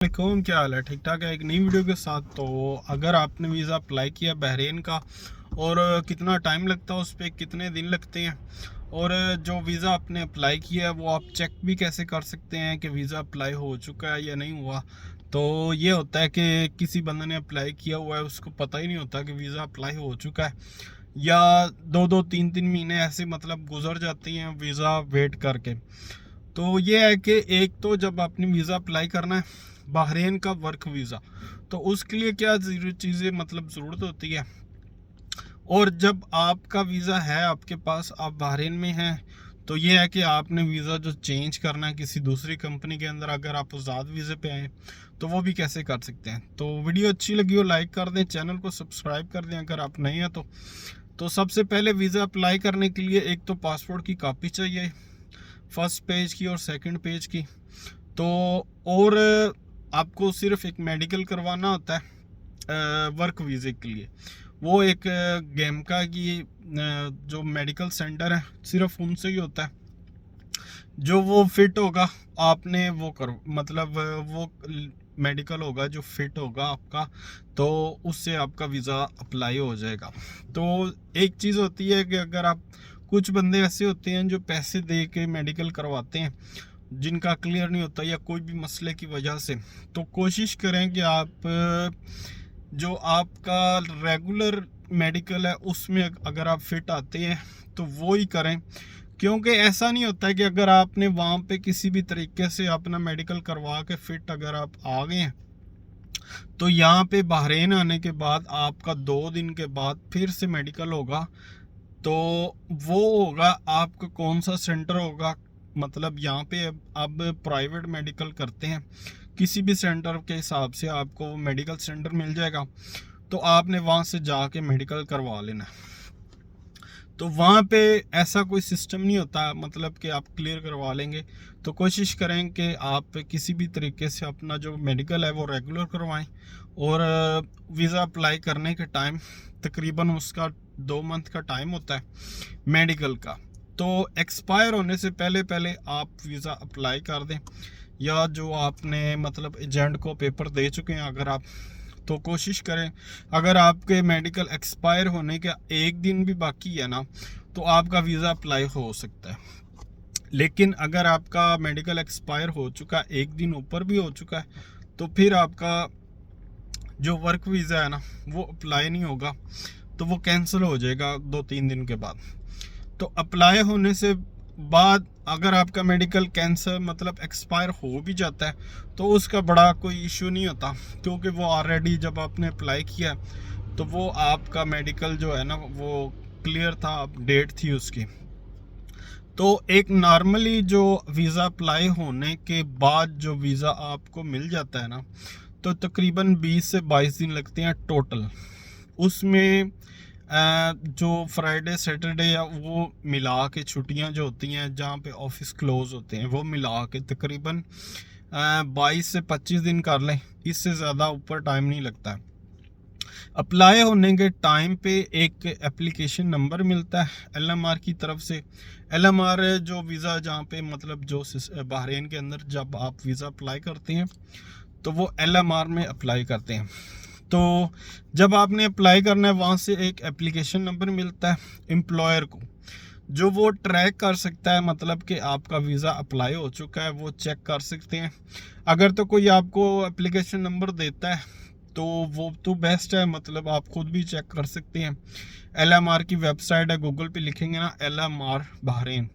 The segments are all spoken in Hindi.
वालेकुम, क्या हाल है? ठीक ठाक है। एक नई वीडियो के साथ। तो अगर आपने वीज़ा अप्लाई किया बहरीन का और कितना टाइम लगता है, उस पर कितने दिन लगते हैं, और जो वीज़ा आपने अप्लाई किया है वो आप चेक भी कैसे कर सकते हैं कि वीज़ा अप्लाई हो चुका है या नहीं हुआ। तो ये होता है कि किसी बंदे ने अप्लाई किया हुआ है, उसको पता ही नहीं होता कि वीज़ा अप्लाई हो चुका है, या दो दो तीन तीन महीने ऐसे मतलब गुजर जाती हैं वीज़ा वेट करके। तो ये है कि एक तो जब आपने वीज़ा अप्लाई करना है बहरीन का वर्क वीज़ा, तो उसके लिए क्या चीज़ें मतलब ज़रूरत होती है। और जब आपका वीज़ा है आपके पास, आप बहरीन में हैं, तो ये है कि आपने वीज़ा जो चेंज करना है किसी दूसरी कंपनी के अंदर, अगर आप आज़ाद वीज़े पे आए तो वो भी कैसे कर सकते हैं। तो वीडियो अच्छी लगी हो लाइक कर दें, चैनल को सब्सक्राइब कर दें अगर आप नहीं हैं तो सबसे पहले वीज़ा अप्लाई करने के लिए एक तो पासपोर्ट की कॉपी चाहिए, फर्स्ट पेज की और सेकंड पेज की। तो और आपको सिर्फ एक मेडिकल करवाना होता है वर्क वीज़े के लिए। वो एक गेमका की जो मेडिकल सेंटर है, सिर्फ उनसे ही होता है। जो वो फिट होगा आपने वो करो, मतलब वो मेडिकल होगा जो फिट होगा आपका, तो उससे आपका वीज़ा अप्लाई हो जाएगा। तो एक चीज़ होती है कि अगर आप, कुछ बंदे ऐसे होते हैं जो पैसे दे के मेडिकल करवाते हैं जिनका क्लियर नहीं होता या कोई भी मसले की वजह से, तो कोशिश करें कि आप जो आपका रेगुलर मेडिकल है उसमें अगर आप फिट आते हैं तो वो ही करें। क्योंकि ऐसा नहीं होता है कि अगर आपने वहाँ पे किसी भी तरीके से अपना मेडिकल करवा के फिट अगर आप आ गए हैं, तो यहाँ पे बहरीन आने के बाद आपका 2 दिन के बाद फिर से मेडिकल होगा। तो वो होगा आपका कौन सा सेंटर होगा, मतलब यहाँ पे अब प्राइवेट मेडिकल करते हैं, किसी भी सेंटर के हिसाब से आपको मेडिकल सेंटर मिल जाएगा, तो आपने वहाँ से जाके मेडिकल करवा लेना। तो वहाँ पे ऐसा कोई सिस्टम नहीं होता मतलब कि आप क्लियर करवा लेंगे। तो कोशिश करें कि आप किसी भी तरीके से अपना जो मेडिकल है वो रेगुलर करवाएं। और वीज़ा अप्लाई करने के टाइम तकरीबन उसका 2 मंथ का टाइम होता है मेडिकल का। तो एक्सपायर होने से पहले पहले आप वीज़ा अप्लाई कर दें, या जो आपने मतलब एजेंट को पेपर दे चुके हैं अगर आप, तो कोशिश करें, अगर आपके मेडिकल एक्सपायर होने का एक दिन भी बाकी है ना, तो आपका वीज़ा अप्लाई हो सकता है। लेकिन अगर आपका मेडिकल एक्सपायर हो चुका, एक दिन ऊपर भी हो चुका है, तो फिर आपका जो वर्क वीज़ा है ना वो अप्लाई नहीं होगा, तो वो कैंसिल हो जाएगा 2-3 दिन के बाद। तो अप्लाई होने से बाद अगर आपका मेडिकल कैंसर मतलब एक्सपायर हो भी जाता है तो उसका बड़ा कोई इशू नहीं होता, क्योंकि वो ऑलरेडी जब आपने अप्लाई किया तो वो आपका मेडिकल जो है ना वो क्लियर था, अपडेट थी उसकी। तो एक नॉर्मली जो वीज़ा अप्लाई होने के बाद जो वीज़ा आपको मिल जाता है ना, तो तकरीबन 20 से 22 दिन लगते हैं टोटल। उसमें जो फ्राइडे सैटरडे या वो मिला के छुट्टियां जो होती हैं जहाँ पे ऑफिस क्लोज होते हैं, वो मिला के तकरीबन 22 से 25 दिन कर लें, इससे ज़्यादा ऊपर टाइम नहीं लगता है। अप्लाई होने के टाइम पे एक एप्लीकेशन नंबर मिलता है LMR की तरफ से। LMR जो वीज़ा जहाँ पे मतलब जो बहरीन के अंदर जब आप वीज़ा अप्लाई करते हैं तो वो LMR में अप्लाई करते हैं। तो जब आपने अप्लाई करना है वहाँ से एक एप्लीकेशन नंबर मिलता है एम्प्लॉयर को, जो वो ट्रैक कर सकता है, मतलब कि आपका वीज़ा अप्लाई हो चुका है वो चेक कर सकते हैं। अगर तो कोई आपको एप्लीकेशन नंबर देता है तो वो तो बेस्ट है, मतलब आप खुद भी चेक कर सकते हैं। LMR की वेबसाइट है, गूगल पे लिखेंगे ना LMR बहरीन,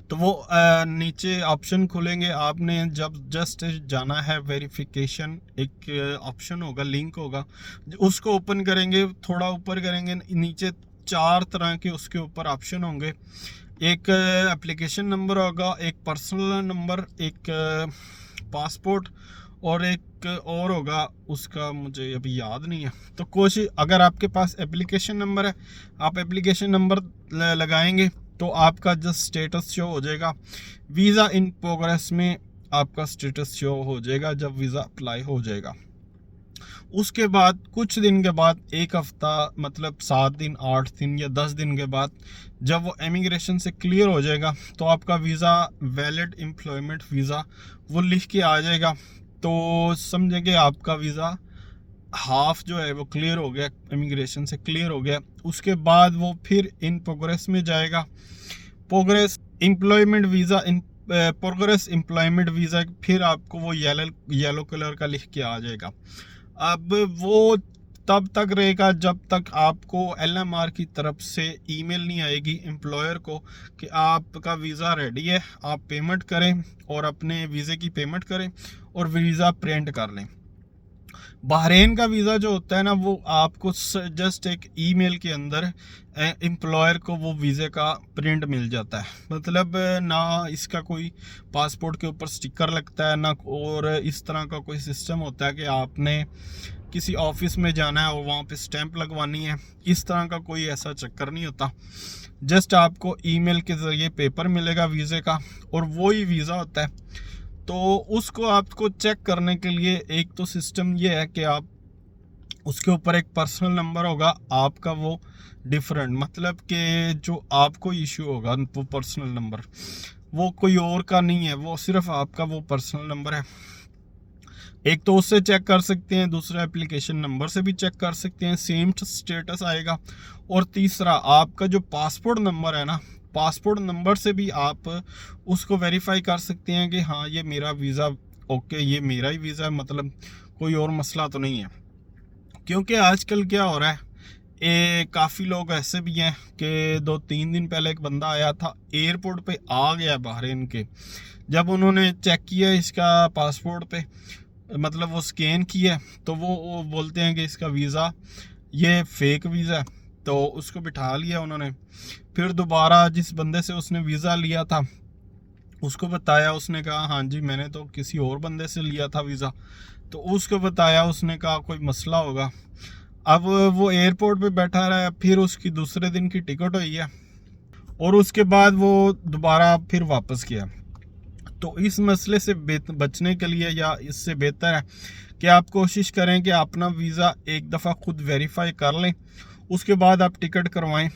तो वो नीचे ऑप्शन खुलेंगे। आपने जब जस्ट जाना है वेरिफिकेशन, एक ऑप्शन होगा, लिंक होगा, उसको ओपन करेंगे, थोड़ा ऊपर करेंगे, नीचे 4 तरह के उसके ऊपर ऑप्शन होंगे। एक एप्लीकेशन नंबर होगा, एक पर्सनल नंबर, एक पासपोर्ट, और एक और होगा, उसका मुझे अभी याद नहीं है। तो कोशिश, अगर आपके पास एप्लीकेशन नंबर है, आप एप्लीकेशन नंबर लगाएंगे तो आपका जस्ट स्टेटस शो हो जाएगा, वीज़ा इन प्रोग्रेस में आपका स्टेटस शो हो जाएगा जब वीज़ा अप्लाई हो जाएगा। उसके बाद कुछ दिन के बाद, एक हफ्ता मतलब 7 दिन, 8 दिन या 10 दिन के बाद, जब वो इमिग्रेशन से क्लियर हो जाएगा तो आपका वीज़ा वैलिड एम्प्लॉयमेंट वीज़ा वो लिख के आ जाएगा। तो समझे कि आपका वीज़ा हाफ जो है वो क्लियर हो गया, इमिग्रेशन से क्लियर हो गया। उसके बाद वो फिर इन प्रोग्रेस में जाएगा। Progress employment visa, in progress employment visa, फिर आपको वो येलो कलर का लिख के आ जाएगा। अब वो तब तक रहेगा जब तक आपको LMR की तरफ से ईमेल नहीं आएगी एम्प्लॉयर को कि आपका वीज़ा रेडी है, आप पेमेंट करें और अपने वीज़े की पेमेंट करें और वीज़ा प्रिंट कर लें। बहरीन का वीज़ा जो होता है ना, वो आपको जस्ट एक ईमेल के अंदर एम्प्लॉयर को वो वीज़े का प्रिंट मिल जाता है। मतलब ना इसका कोई पासपोर्ट के ऊपर स्टिकर लगता है ना, और इस तरह का कोई सिस्टम होता है कि आपने किसी ऑफिस में जाना है और वहाँ पे स्टैंप लगवानी है। इस तरह का कोई ऐसा चक्कर नहीं होता। जस्ट आपको ईमेल के ज़रिए पेपर मिलेगा वीज़े का, और वो ही वीज़ा होता है। तो उसको आपको चेक करने के लिए एक तो सिस्टम ये है कि आप उसके ऊपर एक पर्सनल नंबर होगा आपका, वो डिफरेंट, मतलब कि जो आपको इशू होगा वो पर्सनल नंबर, वो कोई और का नहीं है, वो सिर्फ आपका वो पर्सनल नंबर है। एक तो उससे चेक कर सकते हैं, दूसरा एप्लीकेशन नंबर से भी चेक कर सकते हैं, सेम स्टेटस आएगा। और तीसरा आपका जो पासपोर्ट नंबर है ना, पासपोर्ट नंबर से भी आप उसको वेरीफाई कर सकते हैं कि हाँ ये मेरा वीज़ा ओके, ये मेरा ही वीज़ा है, मतलब कोई और मसला तो नहीं है। क्योंकि आजकल क्या हो रहा है, काफ़ी लोग ऐसे भी हैं कि 2-3 दिन पहले एक बंदा आया था, एयरपोर्ट पे आ गया बहरीन के। जब उन्होंने चेक किया इसका पासपोर्ट पे, मतलब वो स्कैन किया, तो वो बोलते हैं कि इसका वीज़ा ये फेक वीज़ा है। तो उसको बिठा लिया उन्होंने। फिर दोबारा जिस बंदे से उसने वीज़ा लिया था उसको बताया, उसने कहा हाँ जी मैंने तो किसी और बंदे से लिया था वीज़ा। तो उसको बताया, उसने कहा कोई मसला होगा। अब वो एयरपोर्ट पे बैठा रहा, फिर उसकी दूसरे दिन की टिकट हुई है और उसके बाद वो दोबारा फिर वापस किया। तो इस मसले से बचने के लिए, या इससे बेहतर है कि आप कोशिश करें कि अपना वीज़ा एक दफ़ा खुद वेरीफाई कर लें, उसके बाद आप टिकट करवाएं।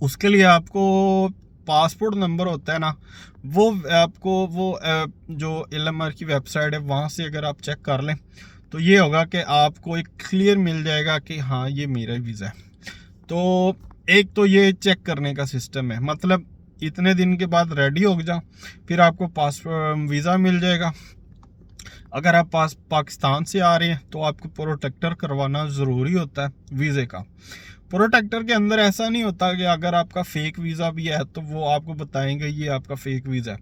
उसके लिए आपको पासपोर्ट नंबर होता है ना, वो आपको वो जो LMR की वेबसाइट है वहाँ से अगर आप चेक कर लें तो ये होगा कि आपको एक क्लियर मिल जाएगा कि हाँ ये मेरा वीज़ा है। तो एक तो ये चेक करने का सिस्टम है, मतलब इतने दिन के बाद रेडी हो जाओ, फिर आपको वीज़ा मिल जाएगा। अगर आप पाकिस्तान से आ रहे हैं तो आपको प्रोटेक्टर करवाना ज़रूरी होता है वीज़े का। प्रोटेक्टर के अंदर ऐसा नहीं होता कि अगर आपका फेक वीज़ा भी है तो वो आपको बताएंगे ये आपका फेक वीज़ा है,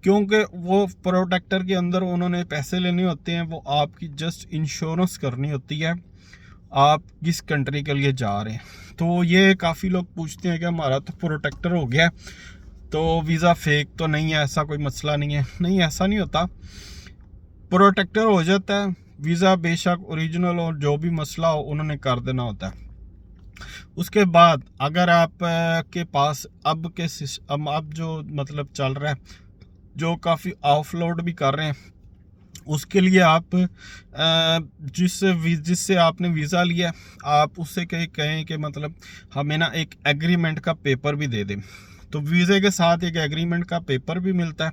क्योंकि वो प्रोटेक्टर के अंदर उन्होंने पैसे लेने होते हैं, वो आपकी जस्ट इंश्योरेंस करनी होती है आप किस कंट्री के लिए जा रहे हैं। तो ये काफ़ी लोग पूछते हैं कि हमारा तो प्रोटेक्टर हो गया तो वीज़ा फेक तो नहीं है, ऐसा कोई मसला नहीं है। नहीं, ऐसा नहीं होता, प्रोटेक्टर हो जाता है, वीज़ा बेशक ओरिजिनल और जो भी मसला हो उन्होंने कर देना होता है। उसके बाद अगर आप के पास अब जो मतलब चल रहा है, जो काफ़ी ऑफलोड भी कर रहे हैं, उसके लिए आप जिससे आपने वीज़ा लिया आप उससे कहें कि मतलब हमें ना एक एग्रीमेंट का पेपर भी दे दें। तो वीज़े के साथ एक एग्रीमेंट का पेपर भी मिलता है,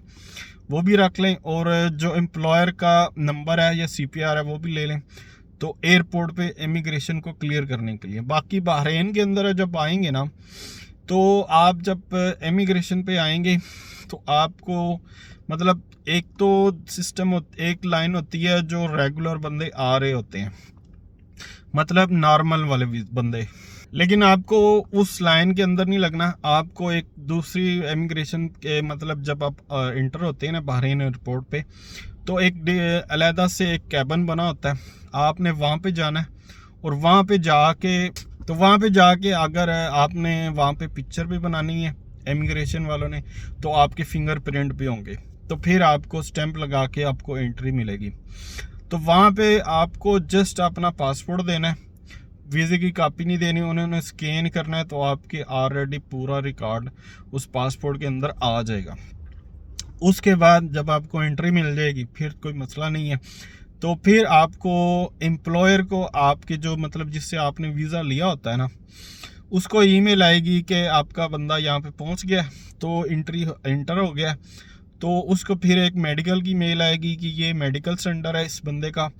वो भी रख लें। और जो एम्प्लॉयर का नंबर है या CPR है वो भी ले लें, तो एयरपोर्ट पे इमिग्रेशन को क्लियर करने के लिए। बाकी बहरीन के अंदर जब आएंगे ना, तो आप जब इमिग्रेशन पे आएंगे तो आपको मतलब एक तो एक लाइन होती है जो रेगुलर बंदे आ रहे होते हैं, मतलब नॉर्मल वाले बंदे, लेकिन आपको उस लाइन के अंदर नहीं लगना। आपको एक दूसरी इमिग्रेशन के मतलब जब आप इंटर होते हैं ना बहरीन एयरपोर्ट पे, तो एक अलहदा से एक कैबिन बना होता है, आपने वहाँ पे जाना है। और वहाँ पे जाके अगर आपने वहाँ पे पिक्चर भी बनानी है इमिग्रेशन वालों ने, तो आपके फिंगरप्रिंट भी होंगे, तो फिर आपको स्टैंप लगा के आपको एंट्री मिलेगी। तो वहाँ पे आपको जस्ट अपना पासपोर्ट देना है, वीज़े की कॉपी नहीं देनी, उन्होंने स्कैन करना है, तो आपके ऑलरेडी पूरा रिकॉर्ड उस पासपोर्ट के अंदर आ जाएगा। उसके बाद जब आपको एंट्री मिल जाएगी फिर कोई मसला नहीं है। तो फिर आपको एम्प्लॉयर को आपके जो मतलब जिससे आपने वीज़ा लिया होता है ना, उसको ईमेल आएगी कि आपका बंदा यहाँ पे पहुँच गया, तो इंटर हो गया। तो उसको फिर एक मेडिकल की मेल आएगी कि ये मेडिकल सेंटर है इस बंदे का,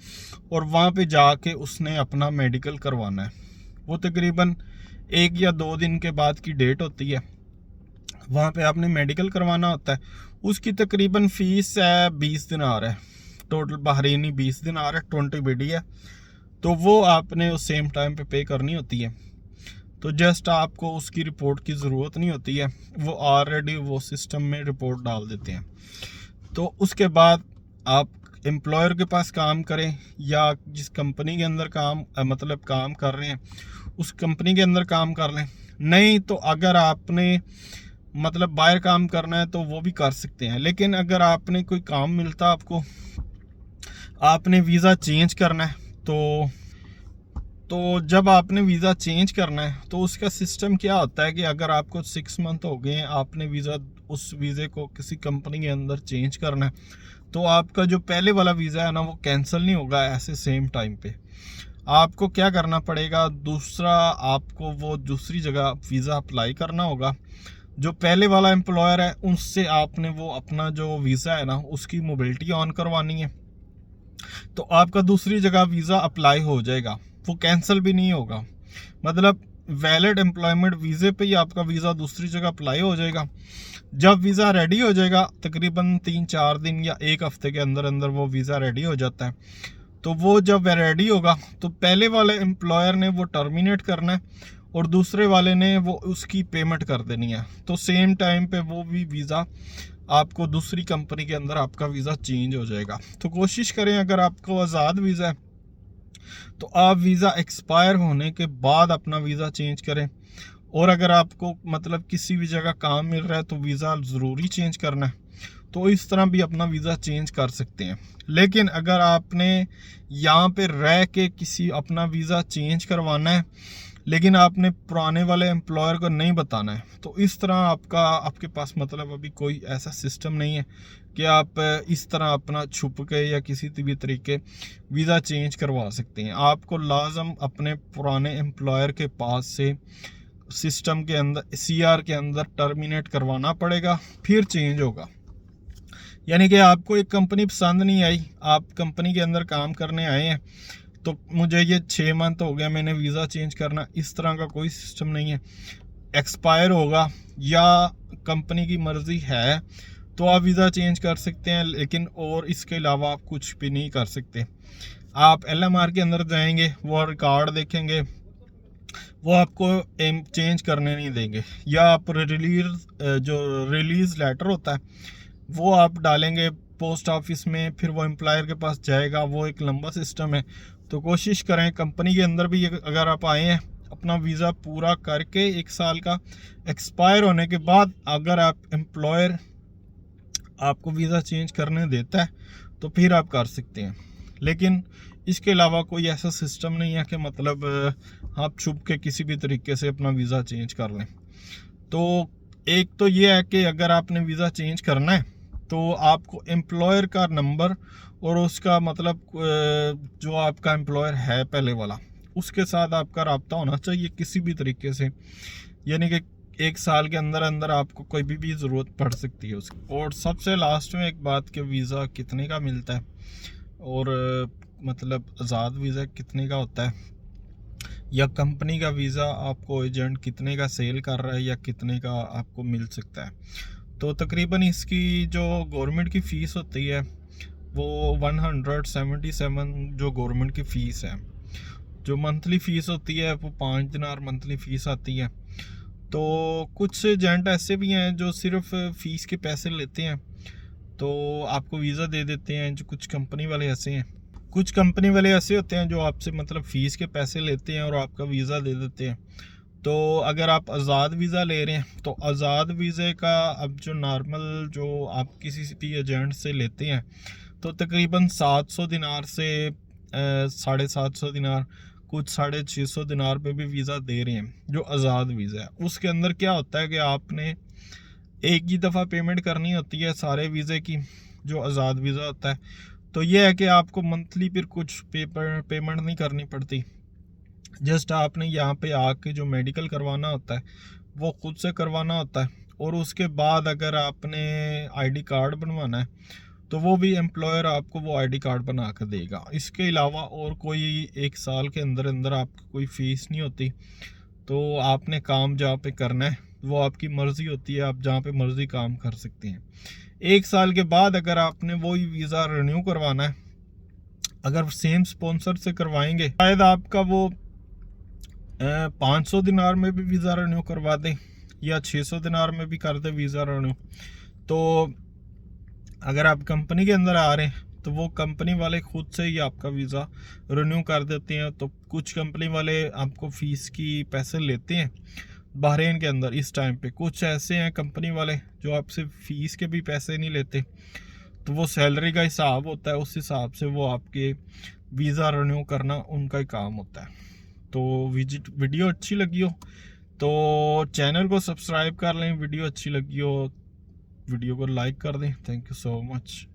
और वहाँ पे जाके उसने अपना मेडिकल करवाना है। वो तकरीबन 1 या 2 दिन के बाद की डेट होती है, वहाँ पे आपने मेडिकल करवाना होता है। उसकी तकरीबन फ़ीस है 20 दिनार है, टोटल बहरीनी 20 दिनार है, 20 BD है। तो वो आपने उस सेम टाइम पे करनी होती है। तो जस्ट आपको उसकी रिपोर्ट की ज़रूरत नहीं होती है, वो ऑलरेडी वो सिस्टम में रिपोर्ट डाल देते हैं। तो उसके बाद आप एम्प्लॉयर के पास काम करें या जिस कंपनी के अंदर मतलब काम कर रहे हैं उस कंपनी के अंदर काम कर लें। नहीं तो अगर आपने मतलब बाहर काम करना है तो वो भी कर सकते हैं। लेकिन अगर आपने कोई काम मिलता आपको, आपने वीज़ा चेंज करना है, तो जब आपने वीज़ा चेंज करना है तो उसका सिस्टम क्या होता है कि अगर आपको 6 मंथ हो गए हैं, आपने उस वीज़े को किसी कंपनी के अंदर चेंज करना है, तो आपका जो पहले वाला वीज़ा है ना वो कैंसिल नहीं होगा ऐसे सेम टाइम पे। आपको क्या करना पड़ेगा, आपको वो दूसरी जगह वीज़ा अप्लाई करना होगा। जो पहले वाला एम्प्लॉयर है उनसे आपने वो अपना जो वीज़ा है ना उसकी मोबिलिटी ऑन करवानी है, तो आपका दूसरी जगह वीज़ा अप्लाई हो जाएगा, वो कैंसिल भी नहीं होगा। मतलब वैलिड एम्प्लॉयमेंट वीज़े पे ही आपका वीज़ा दूसरी जगह अप्लाई हो जाएगा। जब वीज़ा रेडी हो जाएगा, तकरीबन 3-4 दिन या 1 हफ्ते के अंदर अंदर वो वीज़ा रेडी हो जाता है। तो वो जब रेडी होगा तो पहले वाले एम्प्लॉयर ने वो टर्मिनेट करना है और दूसरे वाले ने वो उसकी पेमेंट कर देनी है। तो सेम टाइम पे वो भी वीज़ा आपको दूसरी कंपनी के अंदर आपका वीज़ा चेंज हो जाएगा। तो कोशिश करें, अगर आपको आज़ाद वीज़ा है तो आप वीज़ा एक्सपायर होने के बाद अपना वीज़ा चेंज करें। और अगर आपको मतलब किसी भी जगह काम मिल रहा है तो वीज़ा ज़रूरी चेंज करना है, तो इस तरह भी अपना वीज़ा चेंज कर सकते हैं। लेकिन अगर आपने यहाँ पे रह के किसी अपना वीज़ा चेंज करवाना है लेकिन आपने पुराने वाले एम्प्लॉयर को नहीं बताना है, तो इस तरह आपके पास मतलब अभी कोई ऐसा सिस्टम नहीं है कि आप इस तरह अपना छुप के या किसी भी तरीके वीज़ा चेंज करवा सकते हैं। आपको लाजम अपने पुराने एम्प्लॉयर के पास से सिस्टम के अंदर CR के अंदर टर्मिनेट करवाना पड़ेगा, फिर चेंज होगा। यानी कि आपको एक कंपनी पसंद नहीं आई, आप कंपनी के अंदर काम करने आए हैं, तो मुझे ये 6 मंथ हो गया मैंने वीज़ा चेंज करना, इस तरह का कोई सिस्टम नहीं है। एक्सपायर होगा या कंपनी की मर्ज़ी है तो आप वीज़ा चेंज कर सकते हैं, लेकिन और इसके अलावा आप कुछ भी नहीं कर सकते। आप LMR के अंदर जाएंगे, वो रिकॉर्ड देखेंगे, वो आपको चेंज करने नहीं देंगे। या आप रिलीज़ लेटर होता है वो आप डालेंगे पोस्ट ऑफिस में, फिर वो एम्प्लॉयर के पास जाएगा, वो एक लंबा सिस्टम है। तो कोशिश करें कंपनी के अंदर भी अगर आप आए हैं अपना वीज़ा पूरा करके 1 साल का एक्सपायर होने के बाद अगर आप एम्प्लॉयर आपको वीज़ा चेंज करने देता है तो फिर आप कर सकते हैं। लेकिन इसके अलावा कोई ऐसा सिस्टम नहीं है कि मतलब आप छुप के किसी भी तरीके से अपना वीज़ा चेंज कर लें। तो एक तो ये है कि अगर आपने वीज़ा चेंज करना है तो आपको एम्प्लॉयर का नंबर और उसका मतलब जो आपका एम्प्लॉयर है पहले वाला, उसके साथ आपका रब्ता होना चाहिए किसी भी तरीके से। यानी कि 1 साल के अंदर अंदर आपको कोई भी ज़रूरत पड़ सकती है उसकी। और सबसे लास्ट में एक बात कि वीज़ा कितने का मिलता है और मतलब आज़ाद वीज़ा कितने का होता है, या कंपनी का वीज़ा आपको एजेंट कितने का सेल कर रहा है या कितने का आपको मिल सकता है। तो तकरीबन इसकी जो गवर्नमेंट की फ़ीस होती है वो 177 जो गवर्नमेंट की फ़ीस है। जो मंथली फ़ीस होती है वो 5 दिनार मंथली फ़ीस आती है। तो कुछ एजेंट ऐसे भी हैं जो सिर्फ फ़ीस के पैसे लेते हैं तो आपको वीज़ा दे देते हैं। जो कुछ कंपनी वाले ऐसे हैं, कुछ कंपनी वाले ऐसे होते हैं जो आपसे मतलब फ़ीस के पैसे लेते हैं और आपका वीज़ा दे देते हैं। तो अगर आप आज़ाद वीज़ा ले रहे हैं तो आज़ाद वीज़े का अब जो नॉर्मल जो आप किसी भी एजेंट से लेते हैं तो तकरीबन 700 दिनार से 750 दिनार, कुछ 650 दिनार पे भी वीज़ा दे रहे हैं जो आज़ाद वीज़ा है। उसके अंदर क्या होता है कि आपने एक ही दफ़ा पेमेंट करनी होती है सारे वीज़े की, जो आज़ाद वीज़ा होता है। तो ये है कि आपको मंथली फिर कुछ पेमेंट नहीं करनी पड़ती। जस्ट आपने यहाँ पे आके जो मेडिकल करवाना होता है वो खुद से करवाना होता है और उसके बाद अगर आपने आईडी कार्ड बनवाना है तो वो भी एम्प्लॉयर आपको वो आईडी कार्ड बना कर देगा। इसके अलावा और कोई 1 साल के अंदर अंदर आपकी कोई फ़ीस नहीं होती। तो आपने काम जहाँ पे करना है वो आपकी मर्ज़ी होती है, आप जहाँ पे मर्ज़ी काम कर सकते हैं। 1 साल के बाद अगर आपने वही वीज़ा रिन्यू करवाना है, अगर सेम स्पॉन्सर से करवाएंगे शायद आपका वो 500 दिनार में भी वीज़ा रिन्यू करवा दें या 600 दिनार में भी कर दे वीज़ा रिन्यू। तो अगर आप कंपनी के अंदर आ रहे हैं तो वो कंपनी वाले खुद से ही आपका वीज़ा रिन्यू कर देते हैं। तो कुछ कंपनी वाले आपको फ़ीस की पैसे लेते हैं बहरीन के अंदर इस टाइम पे, कुछ ऐसे हैं कंपनी वाले जो आपसे फ़ीस के भी पैसे नहीं लेते। तो वो सैलरी का हिसाब होता है, उस हिसाब से वो आपके वीज़ा रिन्यू करना उनका ही काम होता है। तो वीडियो अच्छी लगी हो तो चैनल को सब्सक्राइब कर लें, वीडियो अच्छी लगी हो वीडियो को लाइक कर दें। Thank you so much.